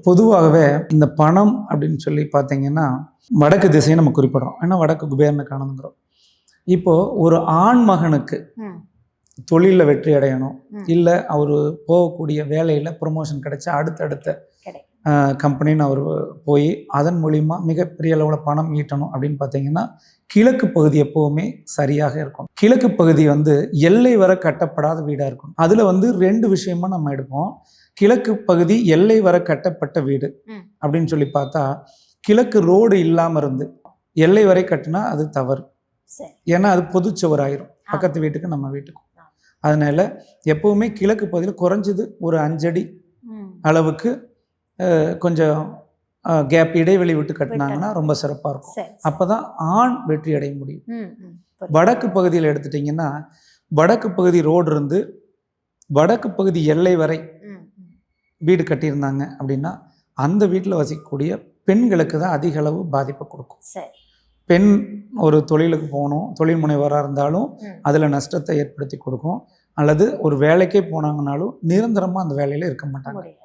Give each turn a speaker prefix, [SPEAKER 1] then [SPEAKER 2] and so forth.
[SPEAKER 1] பொதுவாகவே இந்த பணம் அப்படின்னு சொல்லி பார்த்தீங்கன்னா வடக்கு திசையை நம்ம குறிப்பிடுறோம். ஏன்னா வடக்கு குபேரனை காணணுங்கிறோம். இப்போது ஒரு ஆண் மகனுக்கு தொழிலில் வெற்றி அடையணும், இல்லை அவர் போகக்கூடிய வேலையில் ப்ரொமோஷன் கிடைச்சா அடுத்தடுத்த கம்பெனின்னு அவர் போய் அதன் மூலிமா மிகப்பெரிய அளவில் பணம் ஈட்டணும் அப்படின்னு பார்த்தீங்கன்னா கிழக்கு பகுதி எப்போவுமே சரியாக இருக்கும். கிழக்கு பகுதி எல்லை வர கட்டப்படாத வீடாக இருக்கும். அதில் 2 விஷயமா நம்ம எடுப்போம். கிழக்கு பகுதி எல்லை வர கட்டப்பட்ட வீடு அப்படின்னு சொல்லி பார்த்தா கிழக்கு ரோடு இல்லாமல் இருந்து எல்லை வரை கட்டினா அது தவறு. ஏன்னா அது பொதுச்சுவராயிரும் பக்கத்து வீட்டுக்கு நம்ம வீட்டுக்கும். அதனால எப்போவுமே கிழக்கு பகுதியில் குறைஞ்சது ஒரு 5 அடி அளவுக்கு கொஞ்சம் கேப் இடைவெளி விட்டு கட்டினாங்கன்னா ரொம்ப சிறப்பாக இருக்கும். அப்போ தான் ஆண் வெற்றி அடைய முடியும். வடக்கு பகுதியில் எடுத்துட்டிங்கன்னா வடக்கு பகுதி ரோடு இருந்து வடக்கு பகுதி எல்லை வரை வீடு கட்டியிருந்தாங்க அப்படின்னா அந்த வீட்டில் வசிக்கக்கூடிய பெண்களுக்கு தான் அதிக அளவு பாதிப்பை கொடுக்கும். பெண் ஒரு தொழிலுக்கு போகணும், தொழில் முனைவராக இருந்தாலும் அதில் நஷ்டத்தை ஏற்படுத்தி கொடுக்கும். அல்லது ஒரு வேலைக்கே போனாங்கனாலும் நிரந்தரமாக அந்த வேலையில் இருக்க மாட்டாங்க.